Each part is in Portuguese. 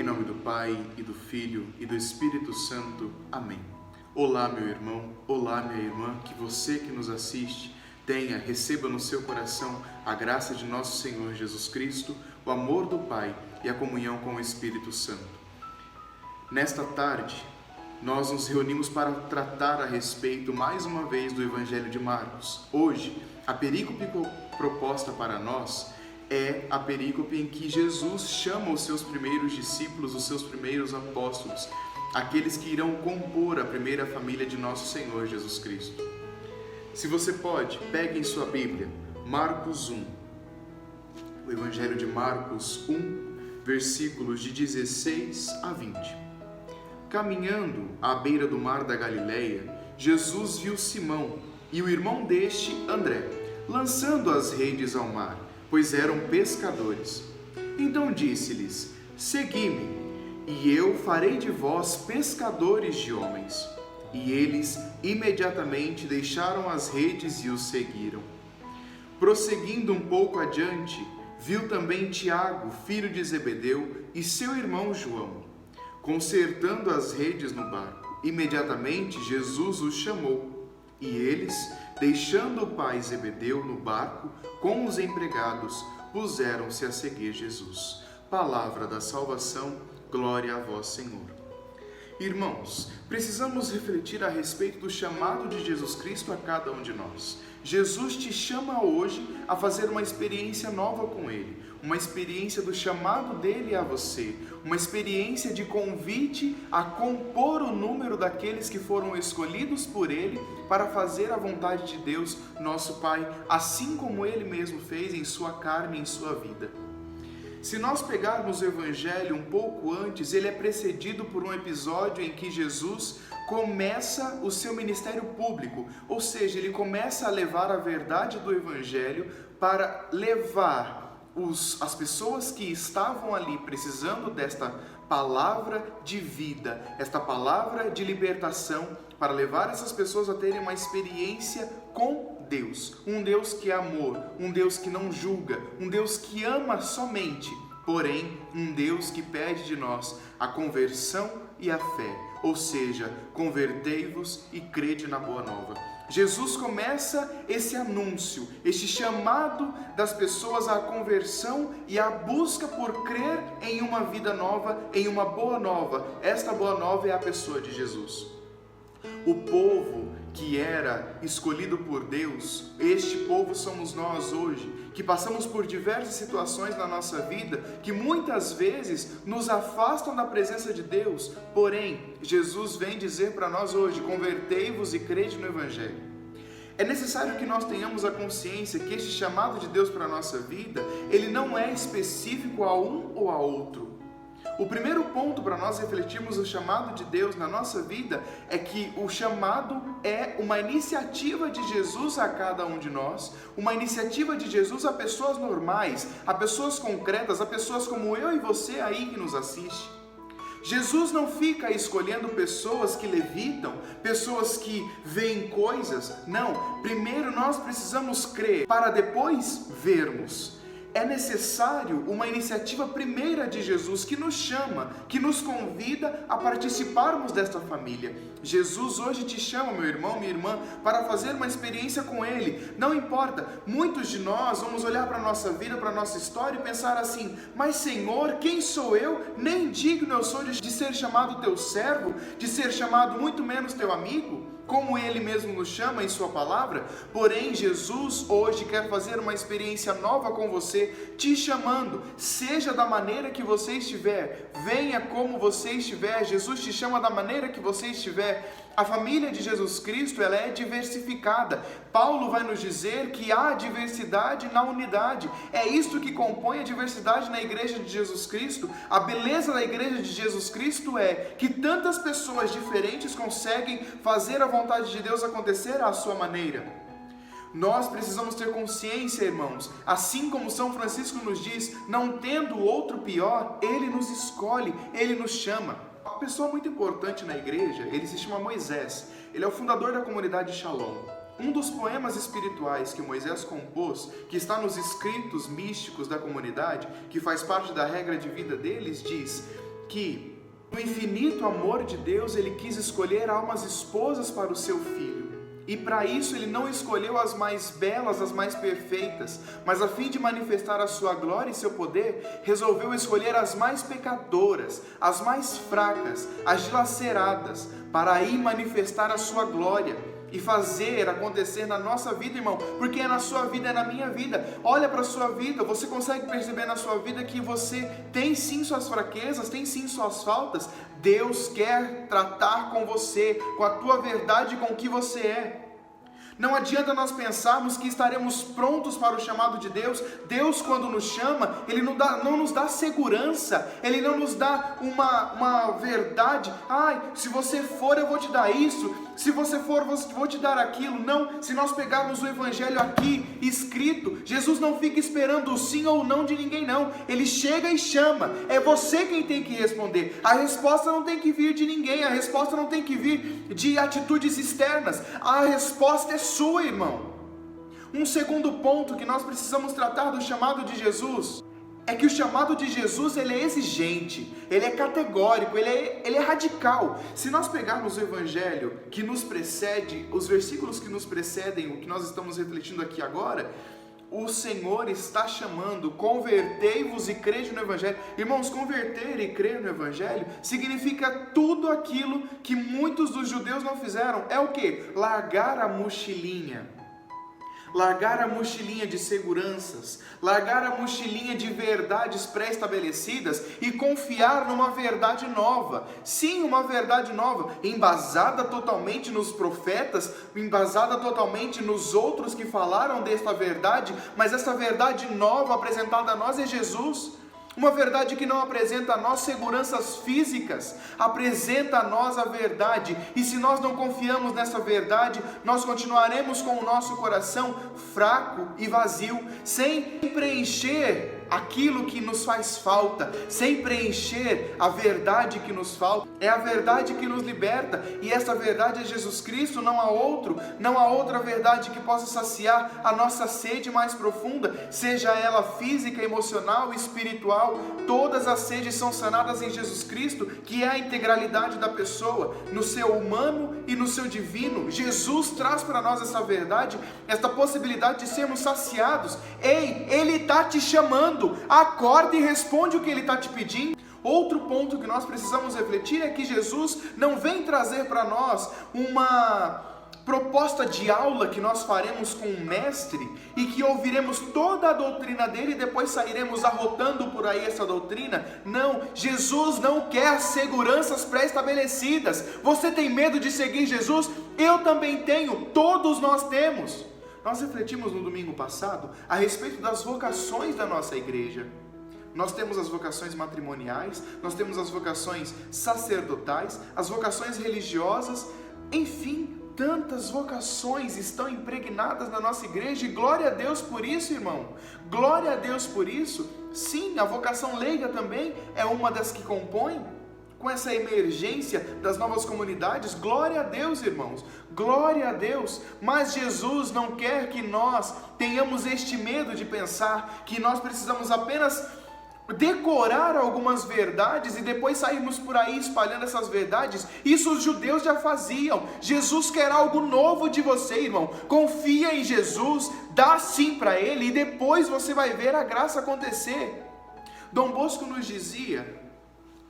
Em nome do Pai, e do Filho, e do Espírito Santo. Amém. Olá, meu irmão, olá, minha irmã, que você que nos assiste receba no seu coração a graça de nosso Senhor Jesus Cristo, o amor do Pai e a comunhão com o Espírito Santo. Nesta tarde, nós nos reunimos para tratar a respeito, mais uma vez, do Evangelho de Marcos. Hoje, a perícope proposta para nós é a perícope em que Jesus chama os seus primeiros discípulos, os seus primeiros apóstolos, aqueles que irão compor a primeira família de nosso Senhor Jesus Cristo. Se você pode, pegue em sua Bíblia, Marcos 1, o Evangelho de Marcos 1, versículos de 16 a 20. Caminhando à beira do mar da Galileia, Jesus viu Simão e o irmão deste, André, lançando as redes ao mar, pois eram pescadores. Então disse-lhes: segui-me, e eu farei de vós pescadores de homens. E eles imediatamente deixaram as redes e o seguiram. Prosseguindo um pouco adiante, viu também Tiago, filho de Zebedeu, e seu irmão João, consertando as redes no barco. Imediatamente Jesus os chamou, e eles, deixando o pai Zebedeu no barco com os empregados, puseram-se a seguir Jesus. Palavra da salvação, glória a vós, Senhor. Irmãos, precisamos refletir a respeito do chamado de Jesus Cristo a cada um de nós. Jesus te chama hoje a fazer uma experiência nova com Ele, uma experiência do chamado dele a você, uma experiência de convite a compor o número daqueles que foram escolhidos por Ele para fazer a vontade de Deus, nosso Pai, assim como Ele mesmo fez em sua carne e em sua vida. Se nós pegarmos o Evangelho um pouco antes, ele é precedido por um episódio em que Jesus começa o seu ministério público, ou seja, ele começa a levar a verdade do Evangelho para levar as pessoas que estavam ali precisando desta palavra de vida, esta palavra de libertação, para levar essas pessoas a terem uma experiência com Deus, um Deus que é amor, um Deus que não julga, um Deus que ama somente, porém um Deus que pede de nós a conversão e a fé, ou seja, convertei-vos e crede na boa nova. Jesus começa esse anúncio, este chamado das pessoas à conversão e à busca por crer em uma vida nova, em uma boa nova. Esta boa nova é a pessoa de Jesus. O povo que era escolhido por Deus, este povo somos nós hoje, que passamos por diversas situações na nossa vida, que muitas vezes nos afastam da presença de Deus, porém, Jesus vem dizer para nós hoje: convertei-vos e crede no Evangelho. É necessário que nós tenhamos a consciência que este chamado de Deus para a nossa vida, ele não é específico a um ou a outro. O primeiro ponto para nós refletirmos o chamado de Deus na nossa vida é que o chamado é uma iniciativa de Jesus a cada um de nós, uma iniciativa de Jesus a pessoas normais, a pessoas concretas, a pessoas como eu e você aí que nos assiste. Jesus não fica escolhendo pessoas que levitam, pessoas que veem coisas. Não, primeiro nós precisamos crer para depois vermos. É necessário uma iniciativa primeira de Jesus que nos chama, que nos convida a participarmos desta família. Jesus hoje te chama, meu irmão, minha irmã, para fazer uma experiência com Ele. Não importa, muitos de nós vamos olhar para a nossa vida, para a nossa história e pensar assim: mas Senhor, quem sou eu? Nem digno eu sou de ser chamado teu servo, de ser chamado muito menos teu amigo, como Ele mesmo nos chama em sua palavra. Porém, Jesus hoje quer fazer uma experiência nova com você, te chamando, seja da maneira que você estiver, venha como você estiver, Jesus te chama da maneira que você estiver. A família de Jesus Cristo, ela é diversificada. Paulo vai nos dizer que há diversidade na unidade. É isto que compõe a diversidade na igreja de Jesus Cristo. A beleza da igreja de Jesus Cristo é que tantas pessoas diferentes conseguem fazer a vontade de Deus acontecer à sua maneira. Nós precisamos ter consciência, irmãos, assim como São Francisco nos diz: não tendo outro pior, Ele nos escolhe, Ele nos chama. Uma pessoa muito importante na igreja, ele se chama Moisés. Ele é o fundador da comunidade Shalom. Um dos poemas espirituais que Moisés compôs, que está nos escritos místicos da comunidade, que faz parte da regra de vida deles, diz: que no infinito amor de Deus, Ele quis escolher almas esposas para o seu Filho. E para isso Ele não escolheu as mais belas, as mais perfeitas, mas a fim de manifestar a sua glória e seu poder, resolveu escolher as mais pecadoras, as mais fracas, as dilaceradas, para aí manifestar a sua glória e fazer acontecer na nossa vida, irmão, porque é na sua vida, é na minha vida. Olha para a sua vida, você consegue perceber na sua vida que você tem sim suas fraquezas, tem sim suas faltas. Deus quer tratar com você, com a tua verdade, com o que você é. Não adianta nós pensarmos que estaremos prontos para o chamado de Deus. Deus, quando nos chama, Ele não nos dá segurança, Ele não nos dá uma verdade. Se você for, eu vou te dar isso, se você for, eu vou te dar aquilo. Não, se nós pegarmos o Evangelho aqui, escrito, Jesus não fica esperando o sim ou o não de ninguém, não. Ele chega e chama, é você quem tem que responder. A resposta não tem que vir de ninguém, a resposta não tem que vir de atitudes externas, a resposta é sua, irmão. Um segundo ponto que nós precisamos tratar do chamado de Jesus é que o chamado de Jesus, ele é exigente, ele é categórico, ele é radical. Se nós pegarmos o Evangelho que nos precede, os versículos que nos precedem, o que nós estamos refletindo aqui agora, o Senhor está chamando: convertei-vos e crede no Evangelho. Irmãos, converter e crer no Evangelho significa tudo aquilo que muitos dos judeus não fizeram. É o que? Largar a mochilinha. Largar a mochilinha de seguranças, largar a mochilinha de verdades pré-estabelecidas e confiar numa verdade nova. Sim, uma verdade nova, embasada totalmente nos profetas, embasada totalmente nos outros que falaram desta verdade, mas essa verdade nova apresentada a nós é Jesus. Uma verdade que não apresenta a nós seguranças físicas, apresenta a nós a verdade. E se nós não confiamos nessa verdade, nós continuaremos com o nosso coração fraco e vazio, sem preencher aquilo que nos faz falta, sem preencher a verdade que nos falta. É a verdade que nos liberta, e essa verdade é Jesus Cristo. Não há outra verdade que possa saciar a nossa sede mais profunda, seja ela física, emocional, espiritual. Todas as sedes são sanadas em Jesus Cristo, que é a integralidade da pessoa, no seu humano e no seu divino. Jesus traz para nós essa verdade, esta possibilidade de sermos saciados. Ei, Ele está te chamando. Acorda e responde o que Ele está te pedindo. Outro ponto que nós precisamos refletir é que Jesus não vem trazer para nós uma proposta de aula que nós faremos com um mestre e que ouviremos toda a doutrina dele e depois sairemos arrotando por aí essa doutrina. Não, Jesus não quer seguranças pré-estabelecidas. Você tem medo de seguir Jesus? Eu também tenho, todos nós temos. Nós refletimos no domingo passado a respeito das vocações da nossa igreja. Nós temos as vocações matrimoniais, nós temos as vocações sacerdotais, as vocações religiosas, enfim, tantas vocações estão impregnadas na nossa igreja, e glória a Deus por isso, irmão. Glória a Deus por isso. Sim, a vocação leiga também é uma das que compõe com essa emergência das novas comunidades. Glória a Deus, irmãos, glória a Deus. Mas Jesus não quer que nós tenhamos este medo de pensar que nós precisamos apenas decorar algumas verdades e depois sairmos por aí espalhando essas verdades. Isso os judeus já faziam. Jesus quer algo novo de você, irmão. Confia em Jesus, dá sim para Ele e depois você vai ver a graça acontecer. Dom Bosco nos dizia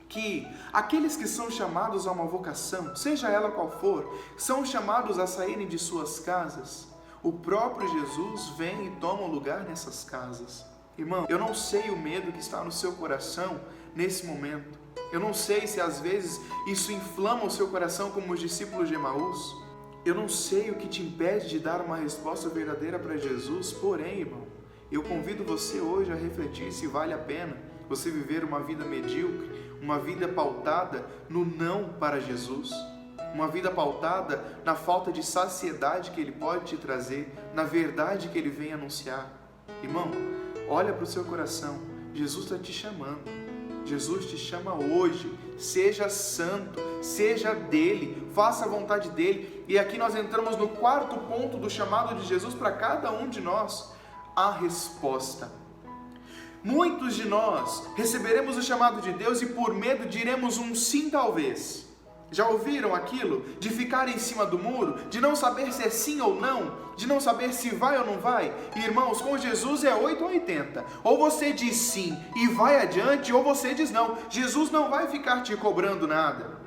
que aqueles que são chamados a uma vocação, seja ela qual for, são chamados a saírem de suas casas. O próprio Jesus vem e toma um lugar nessas casas. Irmão, eu não sei o medo que está no seu coração nesse momento. Eu não sei se às vezes isso inflama o seu coração como os discípulos de Emaús. Eu não sei o que te impede de dar uma resposta verdadeira para Jesus. Porém, irmão, eu convido você hoje a refletir se vale a pena você viver uma vida medíocre, uma vida pautada no não para Jesus, uma vida pautada na falta de saciedade que Ele pode te trazer, na verdade que Ele vem anunciar. Irmão, olha para o seu coração, Jesus está te chamando, Jesus te chama hoje. Seja santo, seja dele, faça a vontade dele. E aqui nós entramos no quarto ponto do chamado de Jesus para cada um de nós: a resposta. Muitos de nós receberemos o chamado de Deus e por medo diremos um sim talvez. Já ouviram aquilo? De ficar em cima do muro? De não saber se é sim ou não? De não saber se vai ou não vai? Irmãos, com Jesus é 8 ou 80. Ou você diz sim e vai adiante, ou você diz não. Jesus não vai ficar te cobrando nada.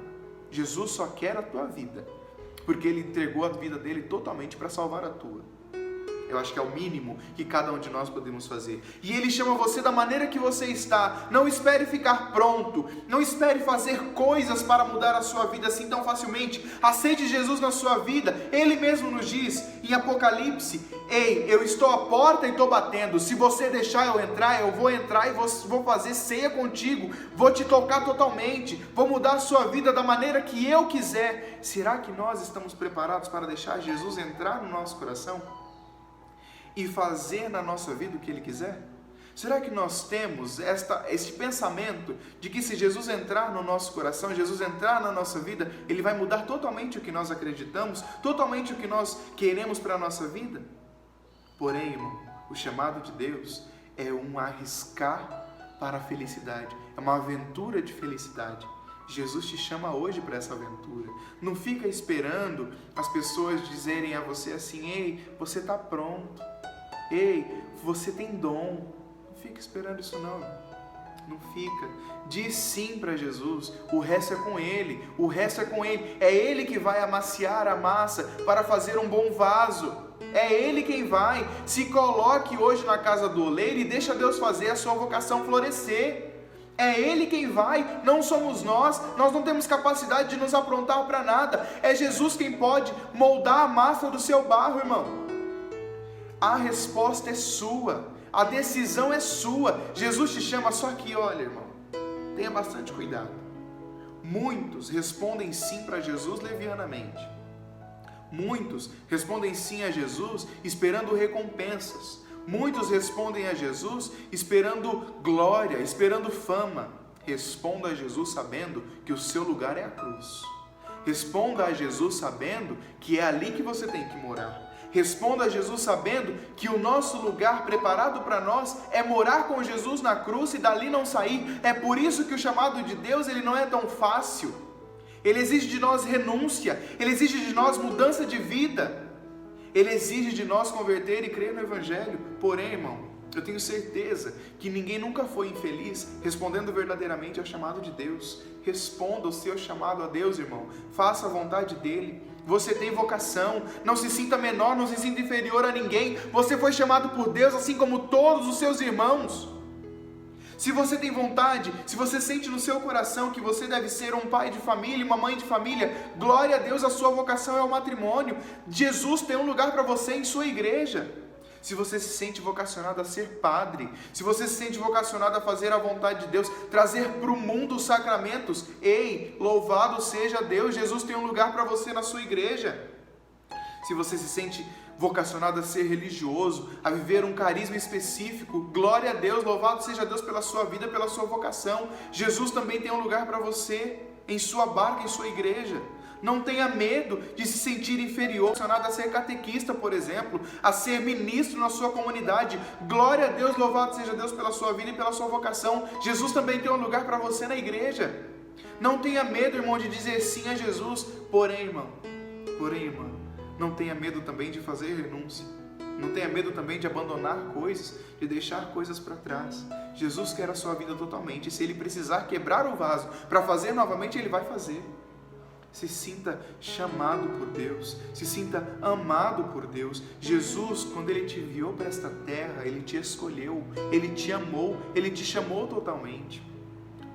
Jesus só quer a tua vida, porque Ele entregou a vida dele totalmente para salvar a tua. Eu acho que é o mínimo que cada um de nós podemos fazer. E Ele chama você da maneira que você está. Não espere ficar pronto. Não espere fazer coisas para mudar a sua vida assim tão facilmente. Aceite Jesus na sua vida. Ele mesmo nos diz em Apocalipse: ei, eu estou à porta e estou batendo. Se você deixar eu vou entrar e vou fazer ceia contigo. Vou te tocar totalmente. Vou mudar a sua vida da maneira que eu quiser. Será que nós estamos preparados para deixar Jesus entrar no nosso coração e fazer na nossa vida o que Ele quiser? Será que nós temos esse pensamento de que se Jesus entrar no nosso coração, Jesus entrar na nossa vida, Ele vai mudar totalmente o que nós acreditamos, totalmente o que nós queremos para a nossa vida? Porém, irmão, o chamado de Deus é um arriscar para a felicidade, é uma aventura de felicidade. Jesus te chama hoje para essa aventura. Não fica esperando as pessoas dizerem a você assim: ei, você está pronto. Ei, você tem dom. Não fica esperando isso não. Não fica. Diz sim para Jesus. O resto é com Ele. O resto é com Ele. É Ele que vai amaciar a massa para fazer um bom vaso. É Ele quem vai. Se coloque hoje na casa do oleiro e deixa Deus fazer a sua vocação florescer. É Ele quem vai, não somos nós não temos capacidade de nos aprontar para nada. É Jesus quem pode moldar a massa do seu barro, irmão. A resposta é sua, a decisão é sua. Jesus te chama, só que olha, irmão, tenha bastante cuidado. Muitos respondem sim para Jesus levianamente. Muitos respondem sim a Jesus esperando recompensas. Muitos respondem a Jesus esperando glória, esperando fama. Responda a Jesus sabendo que o seu lugar é a cruz. Responda a Jesus sabendo que é ali que você tem que morar. Responda a Jesus sabendo que o nosso lugar preparado para nós é morar com Jesus na cruz e dali não sair. É por isso que o chamado de Deus ele não é tão fácil. Ele exige de nós renúncia, Ele exige de nós mudança de vida. Ele exige de nós converter e crer no Evangelho. Porém, irmão, eu tenho certeza que ninguém nunca foi infeliz respondendo verdadeiramente ao chamado de Deus. Responda o seu chamado a Deus, irmão. Faça a vontade dEle. Você tem vocação. Não se sinta menor, não se sinta inferior a ninguém. Você foi chamado por Deus assim como todos os seus irmãos. Se você tem vontade, se você sente no seu coração que você deve ser um pai de família, uma mãe de família, glória a Deus, a sua vocação é o matrimônio. Jesus tem um lugar para você em sua igreja. Se você se sente vocacionado a ser padre, se você se sente vocacionado a fazer a vontade de Deus, trazer para o mundo os sacramentos, ei, louvado seja Deus, Jesus tem um lugar para você na sua igreja. Se você se sente vocacionado a ser religioso, a viver um carisma específico, glória a Deus, louvado seja Deus pela sua vida, pela sua vocação. Jesus também tem um lugar para você, em sua barca, em sua igreja. Não tenha medo de se sentir inferior, vocacionado a ser catequista, por exemplo, a ser ministro na sua comunidade. Glória a Deus, louvado seja Deus pela sua vida e pela sua vocação. Jesus também tem um lugar para você na igreja. Não tenha medo, irmão, de dizer sim a Jesus. Porém, irmão, não tenha medo também de fazer renúncia. Não tenha medo também de abandonar coisas, de deixar coisas para trás. Jesus quer a sua vida totalmente. E se Ele precisar quebrar o vaso para fazer novamente, Ele vai fazer. Se sinta chamado por Deus. Se sinta amado por Deus. Jesus, quando Ele te enviou para esta terra, Ele te escolheu. Ele te amou. Ele te chamou totalmente.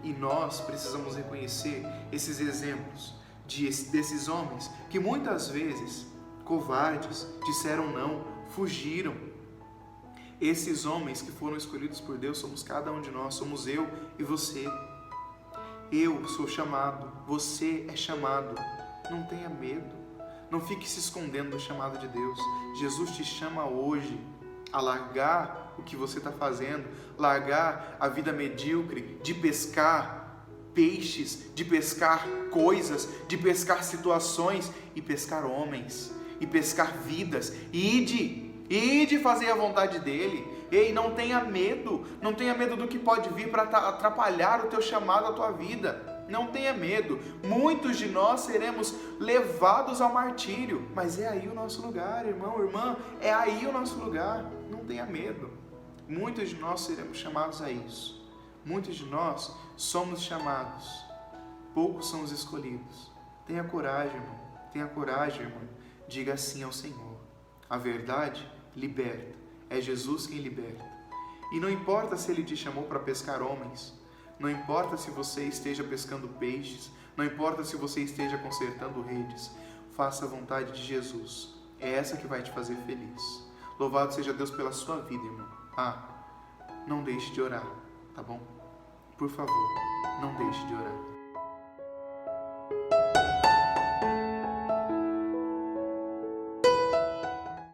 E nós precisamos reconhecer esses exemplos desses homens que muitas vezes covardes, disseram não, fugiram. Esses homens que foram escolhidos por Deus somos cada um de nós, somos eu e você. Eu sou chamado, você é chamado. Não tenha medo, não fique se escondendo do chamado de Deus. Jesus te chama hoje a largar o que você está fazendo, largar a vida medíocre de pescar peixes, de pescar coisas, de pescar situações e pescar homens. E pescar vidas, ide fazer a vontade dEle, Ei, não tenha medo do que pode vir para atrapalhar o teu chamado, a tua vida. Não tenha medo. Muitos de nós seremos levados ao martírio, mas é aí o nosso lugar, irmão, irmã, é aí o nosso lugar. Não tenha medo. Muitos de nós seremos chamados a isso. Muitos de nós somos chamados. Poucos são os escolhidos. Tenha coragem, irmão. Tenha coragem, irmã. Diga sim ao Senhor. A verdade liberta. É Jesus quem liberta. E não importa se Ele te chamou para pescar homens. Não importa se você esteja pescando peixes. Não importa se você esteja consertando redes. Faça a vontade de Jesus. É essa que vai te fazer feliz. Louvado seja Deus pela sua vida, irmão. Não deixe de orar, tá bom? Por favor, não deixe de orar.